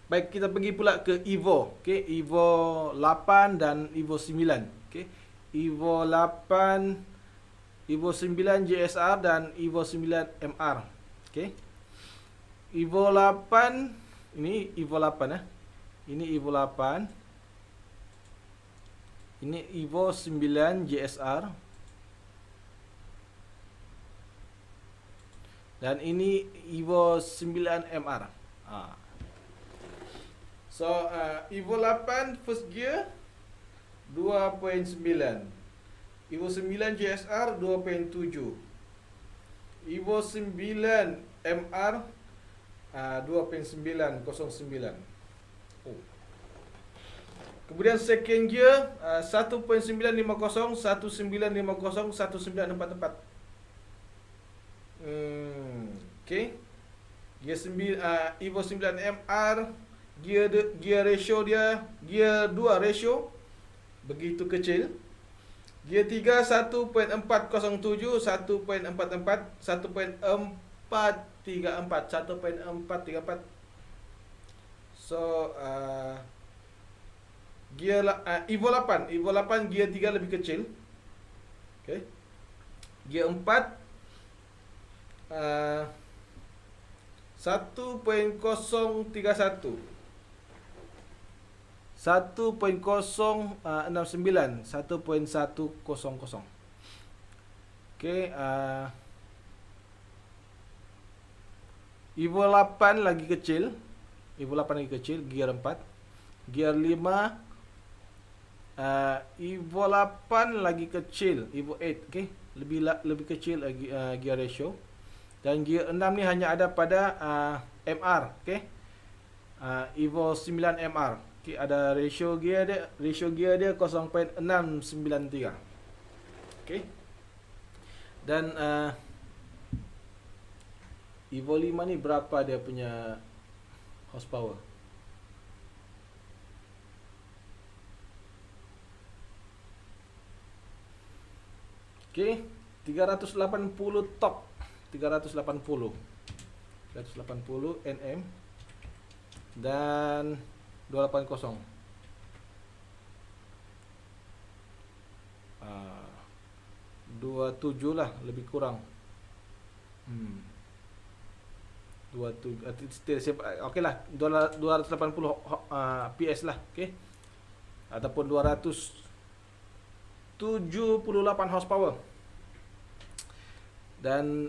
Baik, kita pergi pula ke Evo. Okey, Evo 8 dan Evo 9. Okey. Evo 8, Evo 9 GSR dan Evo 9 MR. Okey. Evo 8 ini Evo 8 Ini Evo 8. Ini Evo 9 GSR. Dan ini Evo 9 MR. So, Evo 8 first gear 2.9. Evo 9 GSR 2.7. Evo 9 MR 2.909. Oh. Kemudian second gear 1.950, 1950, 1944. Okay. Evo 9 MR, gear ratio dia, gear 2 ratio begitu kecil. Gear 3 1.407, 1.44, 1.434. So gear Evo 8 gear 3 lebih kecil. Okay. Gear 4 1.031, 1.069, 1.100. Okey, Evo 8 lagi kecil. Evo 8 lagi kecil, gear 4. Gear 5 Evo 8 lagi kecil, Evo 8, okey. Lebih kecil lagi gear ratio. Dan gear 6 ni hanya ada pada MR, okey. Evo 9 MR. Okey, ada ratio gear dia 0.693. Okey. Dan Evo 5 ni berapa dia punya horsepower? Okey, 380 torque. 380 Nm dan 280. 27 lah, lebih kurang. 27 okey lah, 280 PS lah, okey. Ataupun 278 horsepower. Dan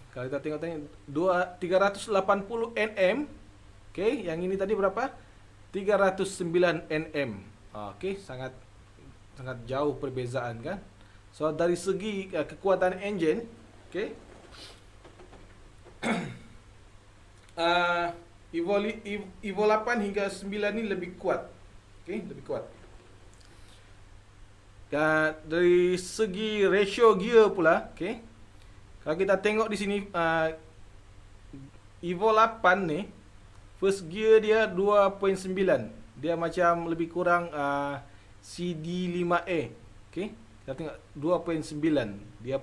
kalau kita tengok tadi 380 Nm. Okey, yang ini tadi berapa? 309 Nm. Okey, sangat jauh perbezaan kan. So dari segi kekuatan enjin, okey. Evo 8 hingga 9 ni lebih kuat. Okey, lebih kuat. Dari segi ratio gear pula, okey. Kalau kita tengok di sini Evo 8 ni first gear dia 2.9. Dia macam lebih kurang CD5A. Okey, kita tengok 2.9. Dia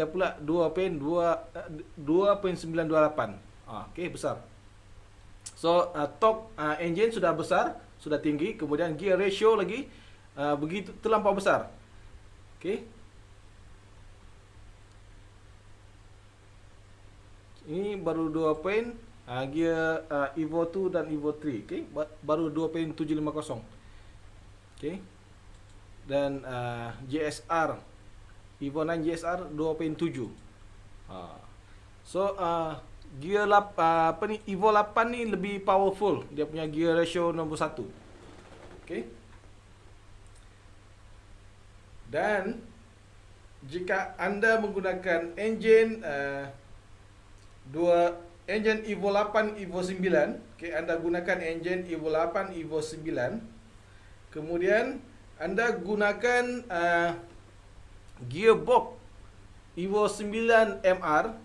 pula 2.928. Okey, besar. So torque engine sudah besar, sudah tinggi, kemudian gear ratio lagi begitu terlampau besar. Okey. Ini baru 2 poin, gear Evo 2 dan Evo 3, okey, baru 2.750. Okey. Dan GSR Evo 9 GSR 2.7. So gear Evo 8 ni lebih powerful, dia punya gear ratio nombor 1. Okey. Dan jika anda menggunakan enjin enjin Evo 8, Evo 9, okey, anda gunakan enjin Evo 8, Evo 9. Kemudian anda gunakan gearbox Evo 9 MR,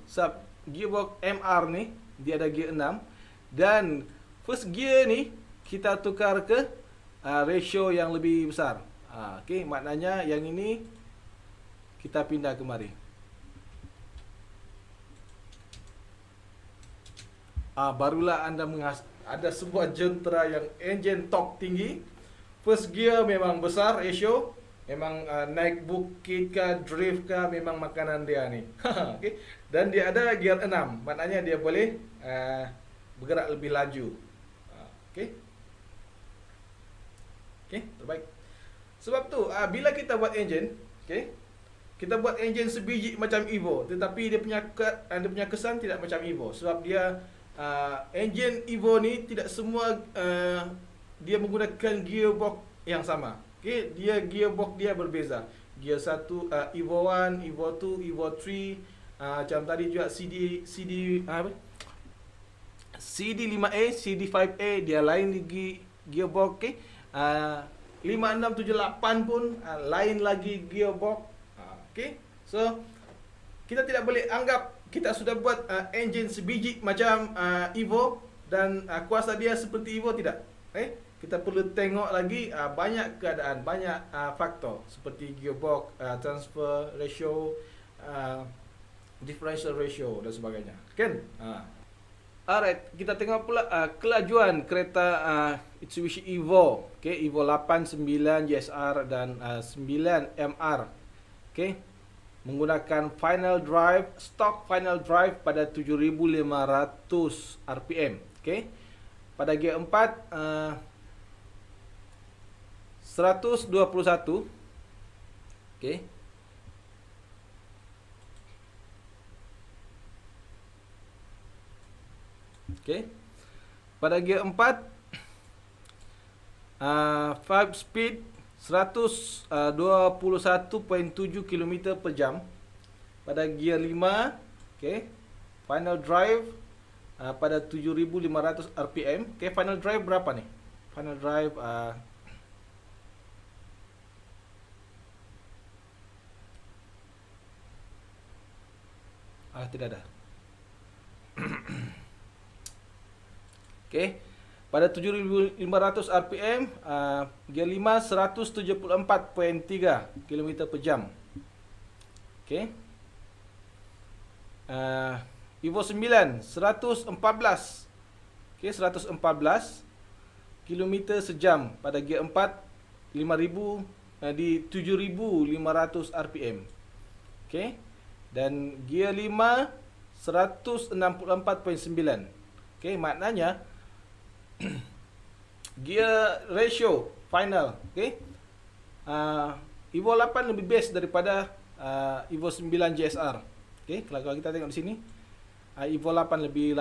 gearbox MR ni dia ada gear 6, dan first gear ni kita tukar ke ratio yang lebih besar. Okey, maknanya yang ini kita pindah kemari. Barulah anda ada sebuah jentera yang enjin torque tinggi. First gear memang besar ratio. Memang naik bukit ke, drift ke, memang makanan dia ni. Okay. Dan dia ada gear 6. Maknanya dia boleh bergerak lebih laju. Okay. Okay, terbaik. Sebab tu, bila kita buat enjin, okay, kita buat enjin sebiji macam Evo, tetapi dia punya kesan tidak macam Evo. Sebab dia enjin Evo ni tidak semua dia menggunakan gearbox yang sama. Okay, dia gearbox dia berbeza. Gear 1 Evo 1, Evo 2, Evo 3, macam tadi juga CD5A, CD5A dia lain lagi gearbox. Okay. 5678 pun lain lagi gearbox. Okay. So kita tidak boleh anggap kita sudah buat enjin sebiji macam Evo dan kuasa dia seperti Evo, tidak. Okay. Kita perlu tengok lagi banyak keadaan, banyak faktor seperti gearbox, transfer ratio, differential ratio dan sebagainya. Kan? Alright, kita tengok pula kelajuan kereta Mitsubishi Evo. Okay, Evo 8, 9 GSR dan 9 MR. Okay, menggunakan final drive, stock final drive pada 7,500 RPM. Okay, pada gear 4 121. Okay. Okay. Pada gear 4 5 speed 121.7 km per jam. Pada gear 5, okay, final drive pada 7,500 RPM. Okay, final drive berapa nih? Final drive tidak ada. Okay. Pada 7,500 RPM, gear 5 174.3 km per jam. Okay. Evo 9 114. Okay, 114 km sejam pada gear 4 5,000 di 7,500 RPM. Okay. Dan gear 5 164.9. Okay, maknanya gear ratio final, okay, Evo 8 lebih best daripada Evo 9 GSR. Okay, kalau kita tengok di sini, Evo 8 lebih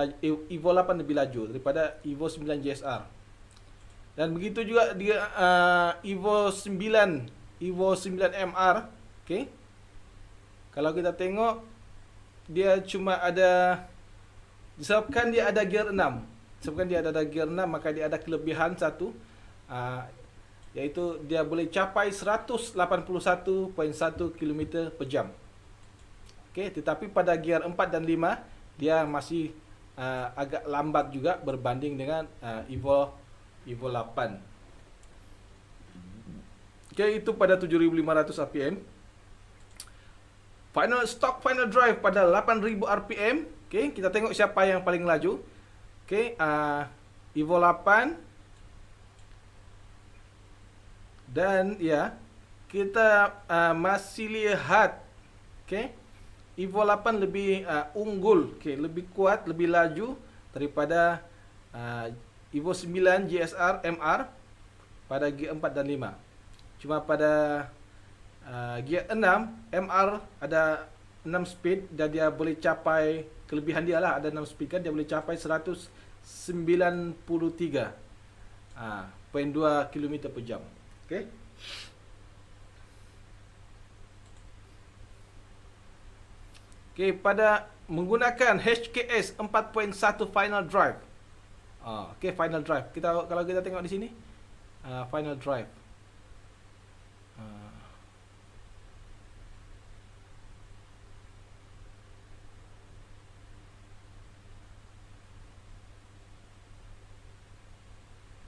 laju daripada Evo 9 GSR. Dan begitu juga dia Evo 9 MR. Okay, kalau kita tengok, dia cuma ada, disebabkan dia ada gear 6. Sebabkan dia ada gear 6, maka dia ada kelebihan satu, iaitu dia boleh capai 181.1 km per jam. Okay, tetapi pada gear 4 dan 5, dia masih agak lambat juga berbanding dengan Evo 8. Okay, itu pada 7,500 RPM. Final drive pada 8,000 RPM. Okay, kita tengok siapa yang paling laju. Okay, Evo 8. Dan ya, kita masih lihat, okay, Evo 8 lebih unggul, okay, lebih kuat, lebih laju daripada Evo 9 GSR MR pada gear 4 dan 5. Cuma pada gear 6 MR ada 6 speed dan dia boleh capai, kelebihan dia lah ada 6 speed kan, dia boleh capai 193.2 km per jam. Okay. Okay, pada menggunakan HKS 4.1 final drive. Okay, final drive. Kalau kita tengok di sini, final drive.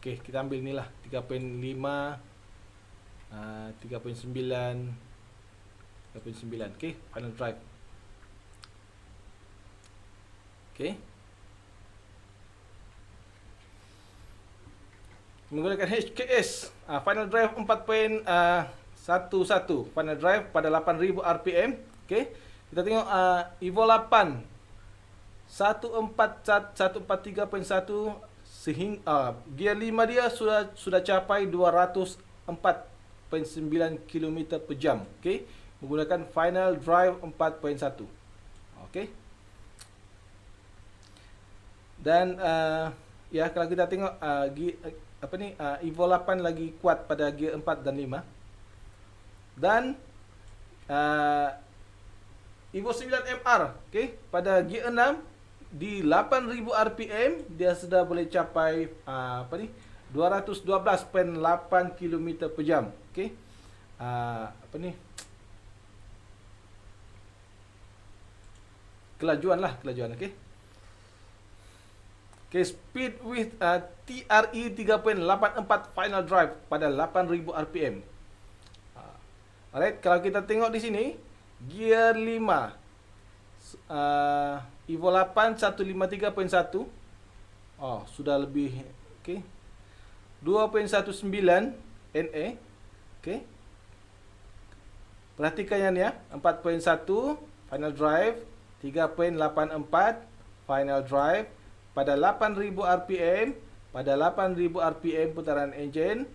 Okay, kita ambil ni lah 3.5, 3.9, 3.9. Okay, final drive. Okay. menggunakan HKS final drive 4.11 final drive pada 8000 rpm. Okey, kita tengok Evo 8 143.1 sehingga gear 5 dia sudah capai 204.9 km per jam. Okey, menggunakan final drive 4.1. Okey. Dan ya, kalau kita tengok Evo 8 lagi kuat pada gear 4 dan 5. Dan Evo 9 MR, okey, pada gear 6 di 8000 rpm dia sudah boleh capai 212.8 km per jam. Okey. Kelajuan, okey. Okay, speed with TRE 3.84 final drive pada 8000 rpm. Alright, kalau kita tengok di sini gear 5 Evo 8 153.1. Sudah lebih, okey. 2.19 NA. Okey. Perhatikan ya, 4.1 final drive, 3.84 final drive pada 8000 rpm, pada 8000 rpm putaran enjin,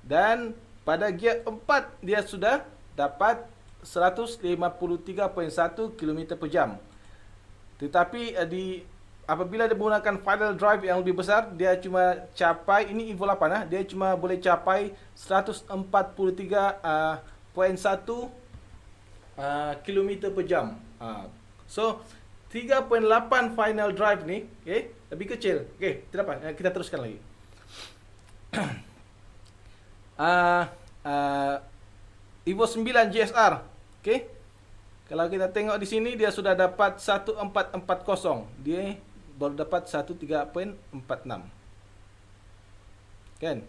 dan pada gear 4 dia sudah dapat 153.1 km per jam. Tetapi apabila dia menggunakan final drive yang lebih besar, dia cuma capai, ini Evo 8 dia cuma boleh capai 143.1 km per jam. So 3.8 final drive ni, okey, lebih kecil. Okey, kita teruskan lagi. Evo 9 GSR, okey. Kalau kita tengok di sini dia sudah dapat 1440. Dia baru dapat 13.46. Kan?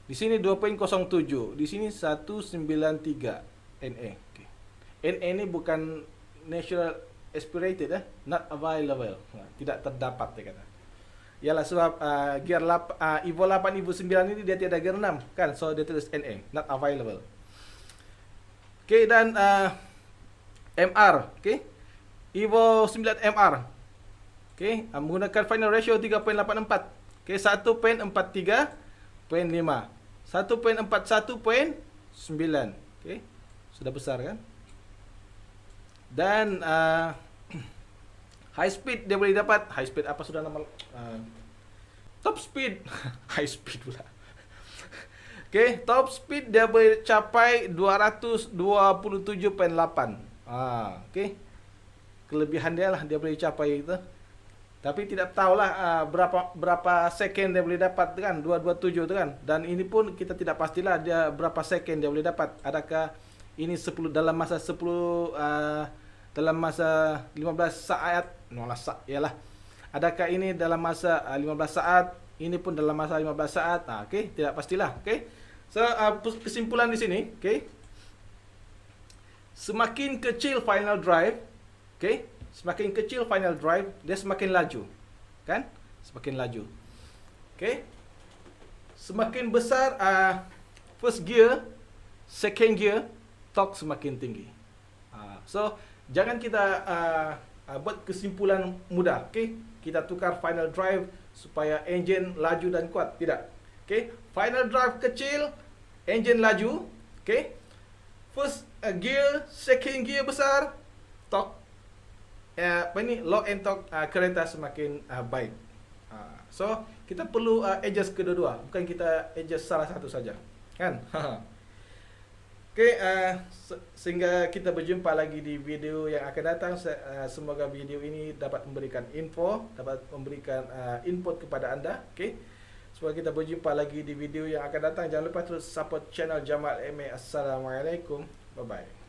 Di sini 2.07, di sini 193 NA. Okey. NA ni bukan natural aspirated, not available. Tidak terdapat dia kata. Yalah, sebab gear Evo 8 Evo 9 ini dia tiada gear 6 kan, so dia tulis NA, not available. Okey, dan MR, okey. Evo 9 MR. Okey, menggunakan final ratio 3.84. Okey, 1.43.5. 1.41.9. Okey. Sudah besar kan? Dan high speed dia boleh dapat. High speed apa sudah nama? Top speed. High speed pula. Okey, top speed dia boleh capai 227.8. Okey. Kelebihan dia lah, dia boleh capai itu. Tapi tidak tahulah berapa second dia boleh dapat kan, 227 tu kan. Dan ini pun kita tidak pastilah dia berapa second dia boleh dapat. Adakah ini 10 dalam masa 15 saat, yalah. Adakah ini dalam masa 15 saat, ini pun dalam masa 15 saat. Okey, tidak pastilah, okey. So kesimpulan di sini, okey. Semakin kecil final drive, okey, semakin kecil final drive, dia semakin laju. Kan? Semakin laju. Okey. Semakin besar first gear, second gear, torque semakin tinggi. So jangan kita buat kesimpulan mudah, okey. Kita tukar final drive supaya engine laju dan kuat, tidak. Okey, final drive kecil, engine laju, okey. First gear, second gear besar, torque low end torque kereta semakin baik. So kita perlu adjust kedua-dua, bukan kita adjust salah satu saja, kan? Okey, sehingga kita berjumpa lagi di video yang akan datang. Semoga video ini dapat memberikan info, dapat memberikan input kepada anda. Okey, semoga kita berjumpa lagi di video yang akan datang. Jangan lupa terus support channel Jamal MA. Assalamualaikum, bye bye.